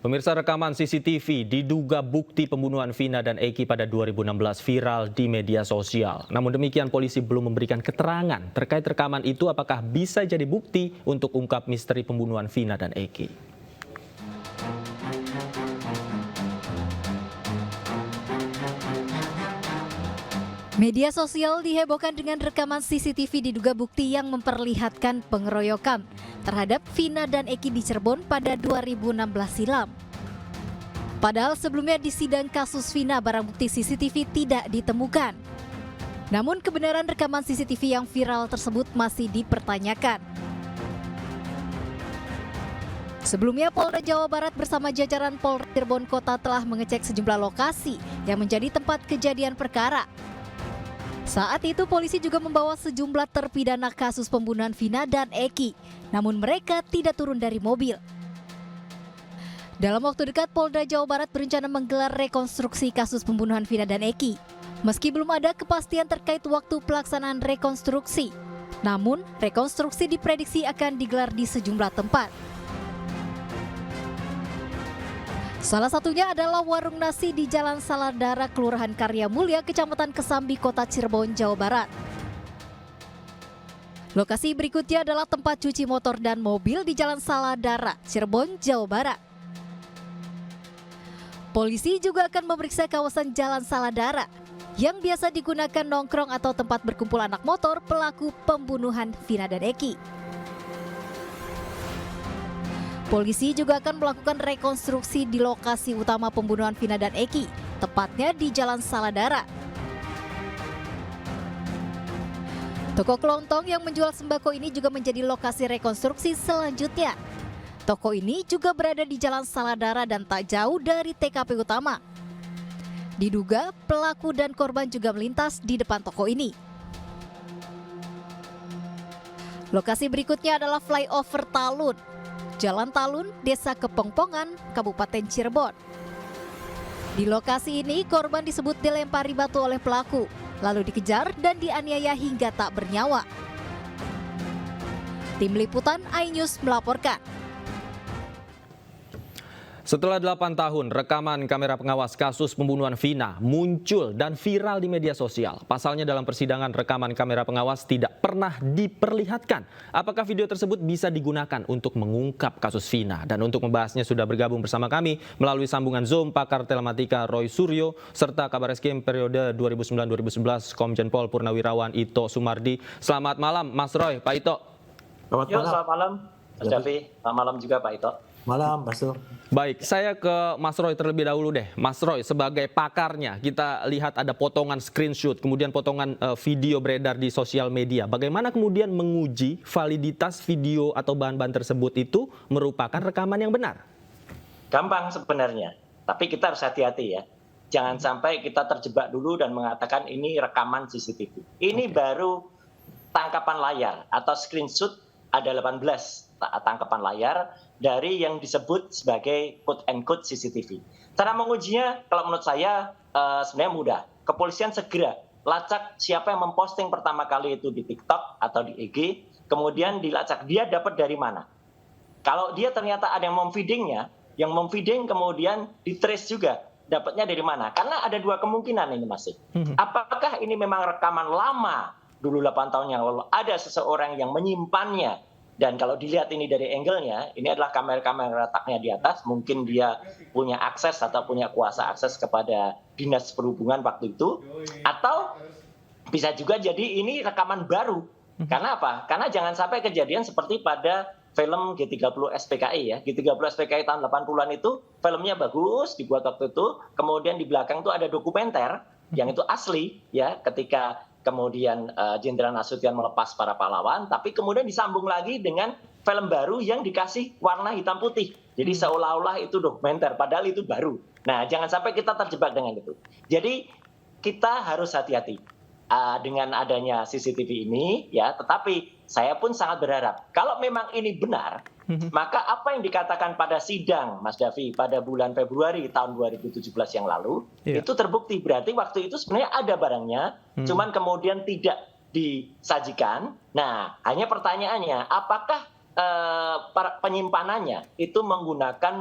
Pemirsa, rekaman CCTV diduga bukti pembunuhan Vina dan Eki pada 2016 viral di media sosial. Namun demikian polisi belum memberikan keterangan terkait rekaman itu apakah bisa jadi bukti untuk ungkap misteri pembunuhan Vina dan Eki. Media sosial dihebohkan dengan rekaman CCTV diduga bukti yang memperlihatkan pengeroyokan terhadap Vina dan Eki di Cirebon pada 2016 silam. Padahal sebelumnya di sidang kasus Vina barang bukti CCTV tidak ditemukan. Namun kebenaran rekaman CCTV yang viral tersebut masih dipertanyakan. Sebelumnya Polda Jawa Barat bersama jajaran Polres Cirebon Kota telah mengecek sejumlah lokasi yang menjadi tempat kejadian perkara. Saat itu polisi juga membawa sejumlah terpidana kasus pembunuhan Vina dan Eki, namun mereka tidak turun dari mobil. Dalam waktu dekat Polda Jawa Barat berencana menggelar rekonstruksi kasus pembunuhan Vina dan Eki. Meski belum ada kepastian terkait waktu pelaksanaan rekonstruksi, namun rekonstruksi diprediksi akan digelar di sejumlah tempat. Salah satunya adalah warung nasi di Jalan Saladara, Kelurahan Karya Mulia, Kecamatan Kesambi, Kota Cirebon, Jawa Barat. Lokasi berikutnya adalah tempat cuci motor dan mobil di Jalan Saladara, Cirebon, Jawa Barat. Polisi juga akan memeriksa kawasan Jalan Saladara yang biasa digunakan nongkrong atau tempat berkumpul anak motor pelaku pembunuhan Vina dan Eki. Polisi juga akan melakukan rekonstruksi di lokasi utama pembunuhan Vina dan Eki, tepatnya di Jalan Saladara. Toko kelontong yang menjual sembako ini juga menjadi lokasi rekonstruksi selanjutnya. Toko ini juga berada di Jalan Saladara dan tak jauh dari TKP utama. Diduga pelaku dan korban juga melintas di depan toko ini. Lokasi berikutnya adalah flyover Talun, Jalan Talun, Desa Kepongpongan, Kabupaten Cirebon. Di lokasi ini korban disebut dilempari batu oleh pelaku, lalu dikejar dan dianiaya hingga tak bernyawa. Tim Liputan iNews melaporkan. Setelah 8 tahun, rekaman kamera pengawas kasus pembunuhan Vina muncul dan viral di media sosial. Pasalnya dalam persidangan rekaman kamera pengawas tidak pernah diperlihatkan. Apakah video tersebut bisa digunakan untuk mengungkap kasus Vina? Dan untuk membahasnya sudah bergabung bersama kami melalui sambungan Zoom pakar telematika Roy Suryo serta Kabar Eskrim periode 2009-2011 Komjen Pol Purnawirawan Ito Sumardi. Selamat malam Mas Roy, Pak Ito. Selamat malam Mas Davi, selamat malam juga Pak Ito. Malam, Pak Sur. Baik, saya ke Mas Roy terlebih dahulu deh. Mas Roy, sebagai pakarnya, kita lihat ada potongan screenshot, kemudian potongan video beredar di sosial media. Bagaimana kemudian menguji validitas video atau bahan-bahan tersebut itu merupakan rekaman yang benar? Gampang sebenarnya, tapi kita harus hati-hati ya. Jangan sampai kita terjebak dulu dan mengatakan ini rekaman CCTV. Ini baru tangkapan layar atau screenshot ada 18 tangkapan layar dari yang disebut sebagai quote and quote CCTV. Cara mengujinya kalau menurut saya sebenarnya mudah. Kepolisian segera lacak siapa yang memposting pertama kali itu di TikTok atau di IG, kemudian dilacak dia dapat dari mana. Kalau dia ternyata ada yang memfeeding kemudian ditrace juga dapatnya dari mana. Karena ada dua kemungkinan ini masih. Apakah ini memang rekaman lama dulu 8 tahun yang lalu ada seseorang yang menyimpannya. Dan kalau dilihat ini dari angle-nya, ini adalah kamera-kamera letaknya di atas, mungkin dia punya akses atau punya kuasa akses kepada dinas perhubungan waktu itu. Atau bisa juga jadi ini rekaman baru. Karena apa? Karena jangan sampai kejadian seperti pada film G30 SPKI ya. G30 SPKI tahun 80-an itu filmnya bagus, dibuat waktu itu. Kemudian di belakang itu ada dokumenter yang itu asli ya ketika kemudian Jenderal Nasution melepas para pahlawan, tapi kemudian disambung lagi dengan film baru yang dikasih warna hitam putih. Jadi seolah-olah itu dokumenter, padahal itu baru. Nah, jangan sampai kita terjebak dengan itu. Jadi kita harus hati-hati dengan adanya CCTV ini, ya. Tetapi saya pun sangat berharap kalau memang ini benar, maka apa yang dikatakan pada sidang Mas Davi pada bulan Februari tahun 2017 yang lalu itu terbukti. Berarti waktu itu sebenarnya ada barangnya, cuman kemudian tidak disajikan. Nah, hanya pertanyaannya apakah penyimpanannya itu menggunakan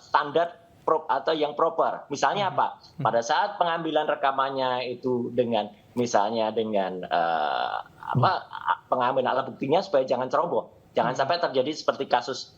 standar atau yang proper. Misalnya apa? Pada saat pengambilan rekamannya itu dengan misalnya dengan pengambilan alat buktinya supaya jangan ceroboh. Jangan sampai terjadi seperti kasus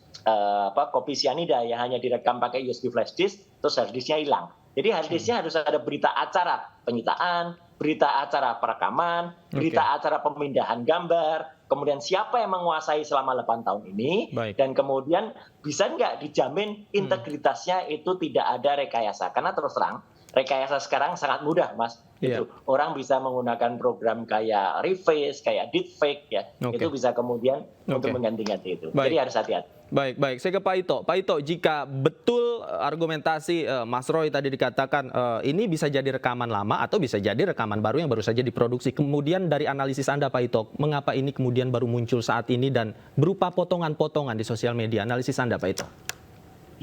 kopi sianida yang hanya direkam pakai USB flash disk terus hard disknya hilang. Jadi hard disknya harus ada berita acara penyitaan, berita acara perekaman, berita acara pemindahan gambar, kemudian siapa yang menguasai selama 8 tahun ini, dan kemudian bisa nggak dijamin integritasnya itu tidak ada rekayasa. Karena terus terang, rekayasa sekarang sangat mudah, Mas. Gitu. Orang bisa menggunakan program kayak Reface, kayak Deepfake, ya. Itu bisa kemudian untuk mengganti-ganti itu. Jadi harus hati-hati. Baik. Saya ke Pak Ito. Pak Ito, jika betul argumentasi Mas Roy tadi dikatakan ini bisa jadi rekaman lama atau bisa jadi rekaman baru yang baru saja diproduksi. Kemudian dari analisis Anda Pak Ito, mengapa ini kemudian baru muncul saat ini dan berupa potongan-potongan di sosial media? Analisis Anda Pak Ito.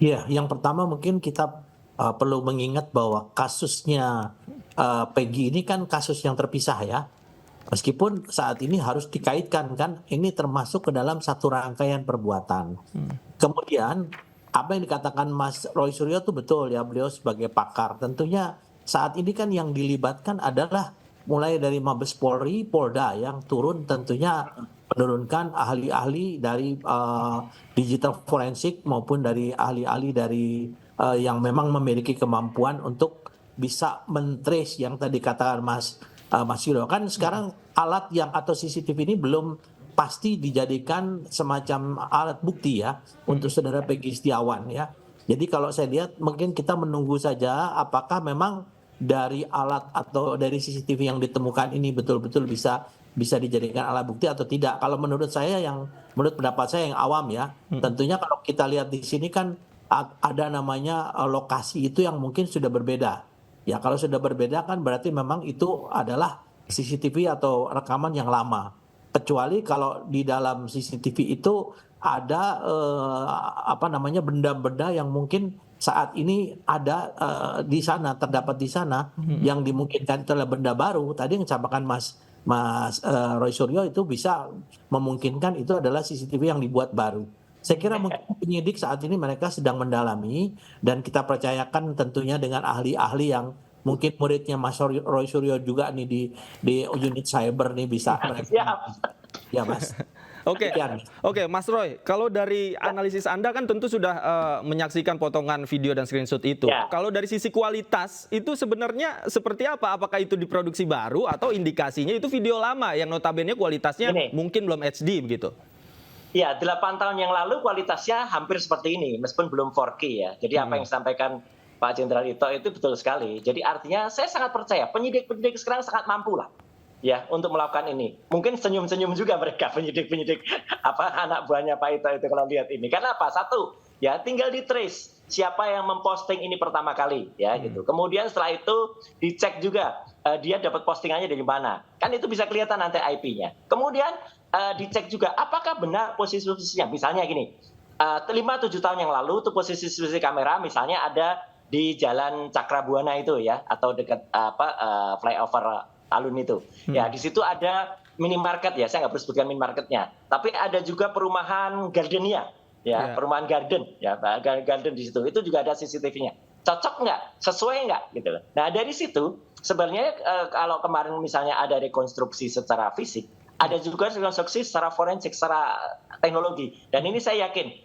Iya, yang pertama mungkin kita perlu mengingat bahwa kasusnya Peggy ini kan kasus yang terpisah ya. Meskipun saat ini harus dikaitkan kan, ini termasuk ke dalam satu rangkaian perbuatan. Kemudian apa yang dikatakan Mas Roy Suryo itu betul ya, beliau sebagai pakar. Tentunya saat ini kan yang dilibatkan adalah mulai dari Mabes Polri, Polda yang turun tentunya menurunkan ahli-ahli dari digital forensik maupun dari ahli-ahli dari yang memang memiliki kemampuan untuk bisa men-trace yang tadi katakan Mas Yudo. Kan sekarang alat yang atau CCTV ini belum pasti dijadikan semacam alat bukti ya untuk saudara Peggy Setiawan ya. Jadi kalau saya lihat mungkin kita menunggu saja apakah memang dari alat atau dari CCTV yang ditemukan ini betul-betul bisa dijadikan alat bukti atau tidak. Kalau menurut pendapat saya yang awam ya, tentunya kalau kita lihat di sini kan ada namanya lokasi itu yang mungkin sudah berbeda. Ya kalau sudah berbeda kan berarti memang itu adalah CCTV atau rekaman yang lama. Kecuali kalau di dalam CCTV itu ada benda-benda yang mungkin saat ini ada di sana, terdapat di sana yang dimungkinkan itu adalah benda baru. Tadi yang disampaikan Mas Roy Suryo itu bisa memungkinkan itu adalah CCTV yang dibuat baru. Saya kira mungkin penyidik saat ini mereka sedang mendalami dan kita percayakan tentunya dengan ahli-ahli yang mungkin muridnya Mas Roy Suryo juga nih di unit cyber nih bisa. Ya Mas. Oke, Mas Roy, kalau dari analisis Anda kan tentu sudah menyaksikan potongan video dan screenshot itu. Kalau dari sisi kualitas itu sebenarnya seperti apa? Apakah itu diproduksi baru atau indikasinya itu video lama yang notabene kualitasnya mungkin belum HD begitu? Ya, 8 tahun yang lalu kualitasnya hampir seperti ini, meskipun belum 4K ya. Jadi apa yang disampaikan Pak Jenderal Ito itu betul sekali. Jadi artinya saya sangat percaya penyidik-penyidik sekarang sangat mampu lah ya untuk melakukan ini. Mungkin senyum-senyum juga mereka penyidik-penyidik anak buahnya Pak Ito itu kalau lihat ini. Karena apa? Satu, ya tinggal di trace siapa yang memposting ini pertama kali ya gitu. Kemudian setelah itu dicek juga dia dapat postingannya dari mana. Kan itu bisa kelihatan nanti IP-nya. Kemudian dicek juga apakah benar posisi-posisinya. Misalnya gini, 5-7 tahun yang lalu tuh posisi kamera misalnya ada di Jalan Cakrabuana itu ya, atau dekat flyover Talun itu. Ya, di situ ada minimarket ya, saya nggak perlu sebutkan minimarketnya. Tapi ada juga perumahan Gardenia, ya, perumahan Garden, ya, Garden di situ. Itu juga ada CCTV-nya. Cocok nggak? Sesuai nggak? Gitu. Nah, dari situ sebenarnya kalau kemarin misalnya ada rekonstruksi secara fisik, ada juga rekonstruksi secara forensik, secara teknologi. Dan ini saya yakin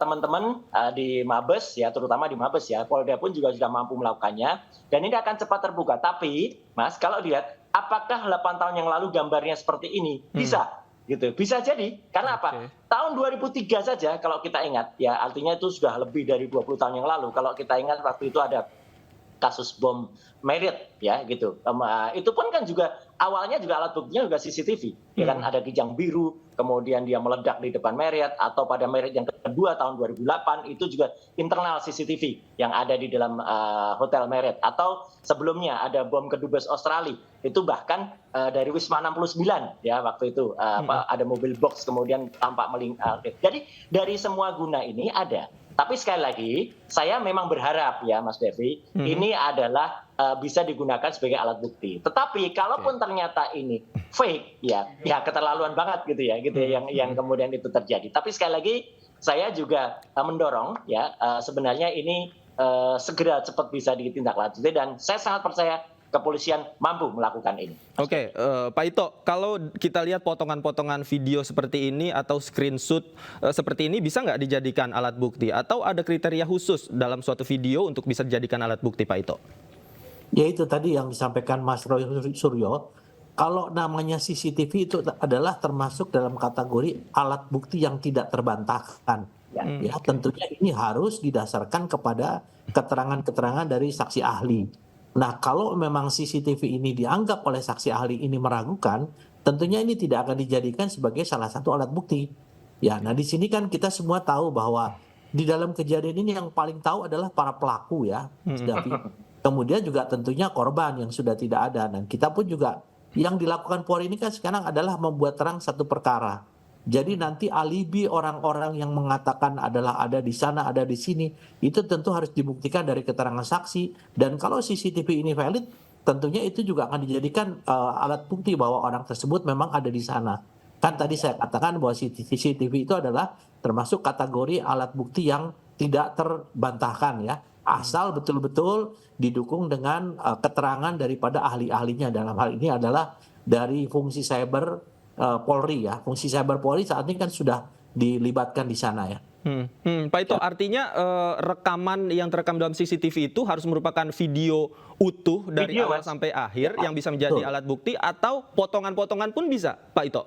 teman-teman di Mabes, ya terutama di Mabes ya, Polda pun juga sudah mampu melakukannya. Dan ini akan cepat terbuka. Tapi, Mas, kalau dilihat, apakah 8 tahun yang lalu gambarnya seperti ini? Bisa. Gitu. Bisa jadi. Karena apa? Tahun 2003 saja kalau kita ingat, ya artinya itu sudah lebih dari 20 tahun yang lalu. Kalau kita ingat waktu itu ada kasus bom Marriott ya gitu. Itu pun kan juga awalnya juga alat buktinya juga CCTV. Ya kan ada kijang biru, kemudian dia meledak di depan Marriott, atau pada Marriott yang kedua tahun 2008 itu juga internal CCTV yang ada di dalam hotel Marriott, atau sebelumnya ada bom kedubes Australia. Itu bahkan dari Wisma 69 ya waktu itu ada mobil box kemudian tampak Jadi dari semua guna ini ada. Tapi sekali lagi, saya memang berharap ya Mas Devi, ini adalah bisa digunakan sebagai alat bukti. Tetapi kalaupun ternyata ini fake, ya keterlaluan banget gitu ya yang kemudian itu terjadi. Tapi sekali lagi saya juga mendorong ya sebenarnya ini segera cepat bisa ditindaklanjuti dan saya sangat percaya kepolisian mampu melakukan ini. Oke, Pak Ito, kalau kita lihat potongan-potongan video seperti ini atau screenshot seperti ini bisa nggak dijadikan alat bukti? Atau ada kriteria khusus dalam suatu video untuk bisa dijadikan alat bukti, Pak Ito? Ya itu tadi yang disampaikan Mas Roy Suryo, kalau namanya CCTV itu adalah termasuk dalam kategori alat bukti yang tidak terbantahkan. Ya, tentunya ini harus didasarkan kepada keterangan-keterangan dari saksi ahli. Nah, kalau memang CCTV ini dianggap oleh saksi ahli ini meragukan, tentunya ini tidak akan dijadikan sebagai salah satu alat bukti. Ya, nah di sini kan kita semua tahu bahwa di dalam kejadian ini yang paling tahu adalah para pelaku ya, David. Kemudian juga tentunya korban yang sudah tidak ada. Dan kita pun juga yang dilakukan Polri ini kan sekarang adalah membuat terang satu perkara. Jadi nanti alibi orang-orang yang mengatakan adalah ada di sana, ada di sini, itu tentu harus dibuktikan dari keterangan saksi. Dan kalau CCTV ini valid, tentunya itu juga akan dijadikan alat bukti bahwa orang tersebut memang ada di sana. Kan tadi saya katakan bahwa CCTV itu adalah termasuk kategori alat bukti yang tidak terbantahkan ya. Asal betul-betul didukung dengan keterangan daripada ahli-ahlinya. Dalam hal ini adalah dari fungsi cyber Polri ya. Fungsi cyber Polri saat ini kan sudah dilibatkan di sana ya. Pak Ito, artinya rekaman yang terekam dalam CCTV itu harus merupakan video utuh dari awal sampai akhir yang bisa menjadi alat bukti atau potongan-potongan pun bisa, Pak Ito?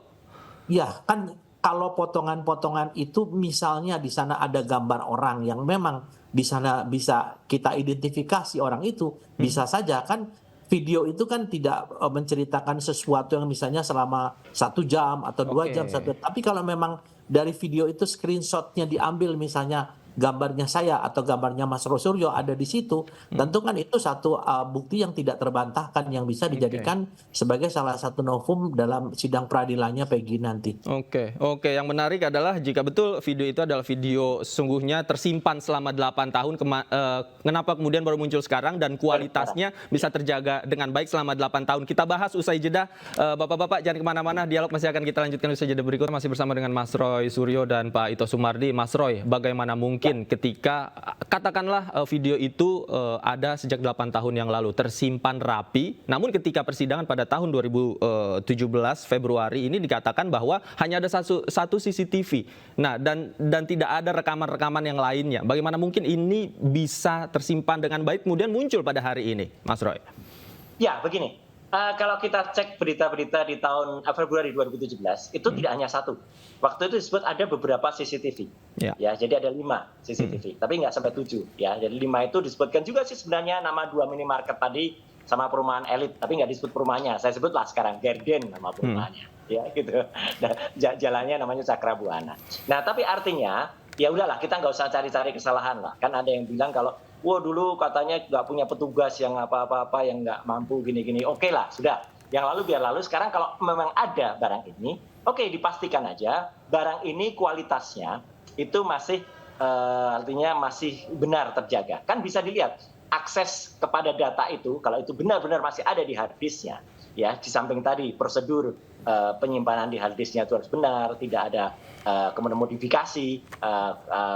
Ya, kan kalau potongan-potongan itu misalnya di sana ada gambar orang yang memang di sana bisa kita identifikasi orang itu, bisa saja kan video itu kan tidak menceritakan sesuatu yang misalnya selama 1 jam atau 2 jam. Tapi kalau memang dari video itu screenshotnya diambil misalnya gambarnya saya atau gambarnya Mas Rosuryo ada di situ, tentu kan itu satu bukti yang tidak terbantahkan yang bisa dijadikan sebagai salah satu novum dalam sidang peradilannya Peggy nanti. Oke. Yang menarik adalah jika betul video itu adalah video sesungguhnya tersimpan selama 8 tahun, kenapa kemudian baru muncul sekarang dan kualitasnya bisa terjaga dengan baik selama 8 tahun. Kita bahas usai jeda. Bapak-bapak jangan kemana-mana, dialog masih akan kita lanjutkan usai jeda berikut. Masih bersama dengan Mas Roy Suryo dan Pak Ito Sumardi. Mas Roy, bagaimana mungkin ketika katakanlah video itu ada sejak 8 tahun yang lalu tersimpan rapi, namun ketika persidangan pada tahun 2017 Februari ini dikatakan bahwa hanya ada satu CCTV. Nah, dan tidak ada rekaman-rekaman yang lainnya. Bagaimana mungkin ini bisa tersimpan dengan baik kemudian muncul pada hari ini, Mas Roy? Ya, begini. Kalau kita cek berita-berita di tahun Februari 2017 itu tidak hanya satu. Waktu itu disebut ada beberapa CCTV. Ya, jadi ada 5 CCTV, tapi nggak sampai 7 ya. Jadi 5 itu disebutkan juga sih sebenarnya nama 2 minimarket tadi sama perumahan elit, tapi nggak disebut perumahannya. Saya sebutlah sekarang Garden nama perumahannya, ya gitu. Nah, jalannya namanya Cakrabuana. Nah, tapi artinya ya udahlah kita nggak usah cari-cari kesalahan lah. Kan ada yang bilang kalau wah dulu katanya nggak punya petugas yang apa-apa yang nggak mampu gini-gini. Oke lah, sudah. Yang lalu biar lalu. Sekarang kalau memang ada barang ini, oke dipastikan aja barang ini kualitasnya itu masih artinya masih benar terjaga. Kan bisa dilihat akses kepada data itu kalau itu benar-benar masih ada di hard disknya. Ya, di samping tadi prosedur penyimpanan di hard disknya itu harus benar, tidak ada kemudian modifikasi,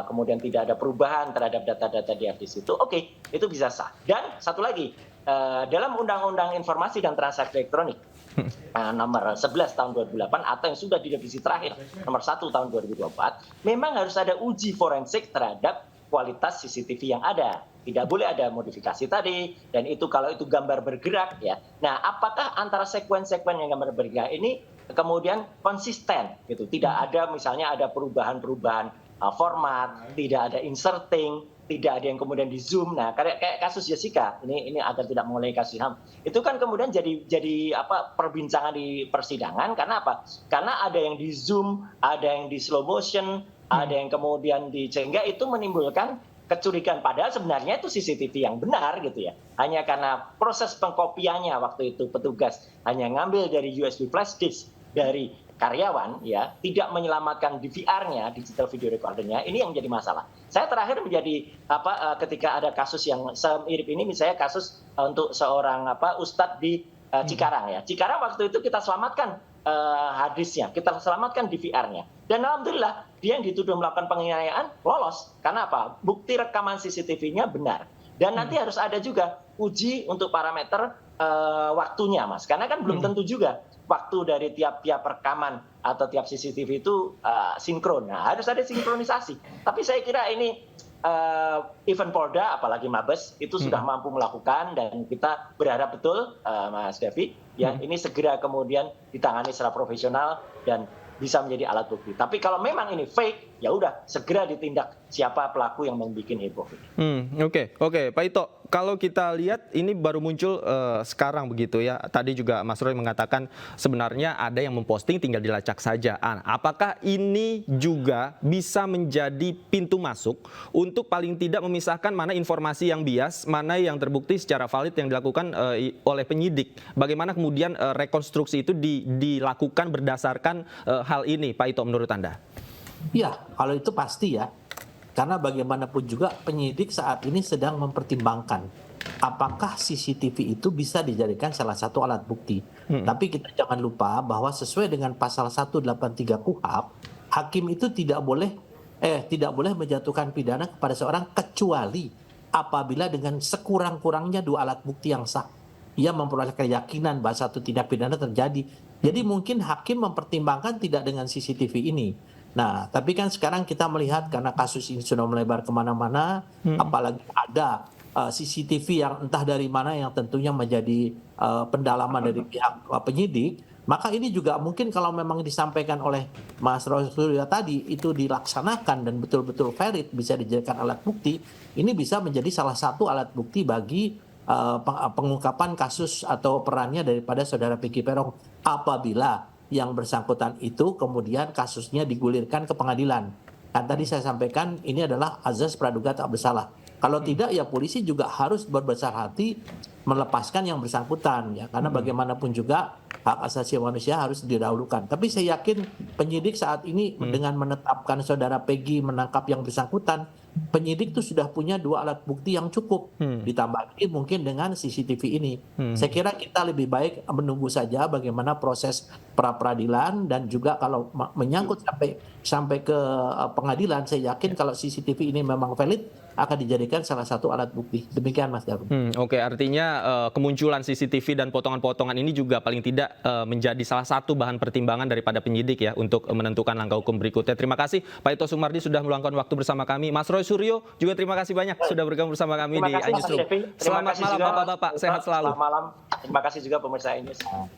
kemudian tidak ada perubahan terhadap data-data di hard disk itu, oke, itu bisa sah. Dan satu lagi, dalam Undang-Undang Informasi dan Transaksi Elektronik nomor 11 tahun 2008 atau yang sudah di revisi terakhir nomor 1 tahun 2024, memang harus ada uji forensik terhadap kualitas CCTV yang ada. Tidak boleh ada modifikasi tadi, dan itu kalau itu gambar bergerak ya. Nah, apakah antara sekuen-sekuen yang gambar bergerak ini kemudian konsisten gitu? Tidak ada misalnya ada perubahan-perubahan format, tidak ada inserting, tidak ada yang kemudian di zoom. Nah, kayak kasus Jessica ini agar tidak mengulangi kasus HAM. Itu kan kemudian jadi perbincangan di persidangan karena apa? Karena ada yang di zoom, ada yang di slow motion, ada yang kemudian dicengga, itu menimbulkan kecurigaan padahal sebenarnya itu CCTV yang benar gitu ya. Hanya karena proses pengkopiannya waktu itu petugas hanya ngambil dari USB flash disk dari karyawan ya tidak menyelamatkan DVR-nya, digital video recorder-nya, ini yang jadi masalah. Saya terakhir menjadi ketika ada kasus yang semirip ini, misalnya kasus untuk seorang ustadz di Cikarang ya. Cikarang waktu itu kita selamatkan hadisnya, kita selamatkan DVR-nya. Dan alhamdulillah dia yang dituduh melakukan penganiayaan lolos. Karena apa? Bukti rekaman CCTV-nya benar. Dan nanti harus ada juga uji untuk parameter waktunya, Mas. Karena kan belum tentu juga waktu dari tiap-tiap rekaman atau tiap CCTV itu sinkron. Nah, harus ada sinkronisasi. Tapi saya kira ini event Polda, apalagi Mabes, itu sudah mampu melakukan, dan kita berharap betul, Mas Devi, ya ini segera kemudian ditangani secara profesional dan bisa menjadi alat bukti. Tapi kalau memang ini fake, ya udah segera ditindak siapa pelaku yang membuat heboh. Oke, Pak Ito, kalau kita lihat ini baru muncul sekarang begitu ya. Tadi juga Mas Roy mengatakan sebenarnya ada yang memposting tinggal dilacak saja. Apakah ini juga bisa menjadi pintu masuk untuk paling tidak memisahkan mana informasi yang bias, mana yang terbukti secara valid yang dilakukan oleh penyidik? Bagaimana kemudian rekonstruksi itu dilakukan berdasarkan hal ini, Pak Ito, menurut Anda? Ya, kalau itu pasti ya. Karena bagaimanapun juga penyidik saat ini sedang mempertimbangkan apakah CCTV itu bisa dijadikan salah satu alat bukti. Tapi kita jangan lupa bahwa sesuai dengan pasal 183 KUHP, hakim itu tidak boleh menjatuhkan pidana kepada seorang kecuali apabila dengan sekurang-kurangnya dua alat bukti yang sah. Ia memperoleh keyakinan bahwa satu tindak pidana terjadi. Jadi mungkin hakim mempertimbangkan tidak dengan CCTV ini. Nah, tapi kan sekarang kita melihat karena kasus ini sudah melebar kemana-mana, apalagi ada CCTV yang entah dari mana yang tentunya menjadi pendalaman dari pihak penyidik, maka ini juga mungkin kalau memang disampaikan oleh Mas Roy Suryo tadi itu dilaksanakan dan betul-betul valid bisa dijadikan alat bukti, ini bisa menjadi salah satu alat bukti bagi pengungkapan kasus atau perannya daripada saudara Peggy Peron apabila yang bersangkutan itu kemudian kasusnya digulirkan ke pengadilan. Kan tadi saya sampaikan ini adalah azas praduga tak bersalah. Kalau tidak ya polisi juga harus berbesar hati melepaskan yang bersangkutan ya, karena bagaimanapun juga hak asasi manusia harus didahulukan. Tapi saya yakin penyidik saat ini dengan menetapkan saudara Peggy menangkap yang bersangkutan, penyidik itu sudah punya dua alat bukti yang cukup, ditambah lagi mungkin dengan CCTV ini. Saya kira kita lebih baik menunggu saja bagaimana proses pra-peradilan, dan juga kalau menyangkut sampai ke pengadilan, saya yakin kalau CCTV ini memang valid akan dijadikan salah satu alat bukti. Demikian Mas Darun. Oke, artinya kemunculan CCTV dan potongan-potongan ini juga paling tidak menjadi salah satu bahan pertimbangan daripada penyidik ya untuk menentukan langkah hukum berikutnya. Terima kasih Pak Ito Sumardi sudah meluangkan waktu bersama kami. Mas Roy Suryo juga terima kasih banyak sudah bergabung bersama kami di iNewsroom. Selamat malam Bapak-bapak, sehat selalu. Selamat malam. Terima kasih juga pemirsa iNews.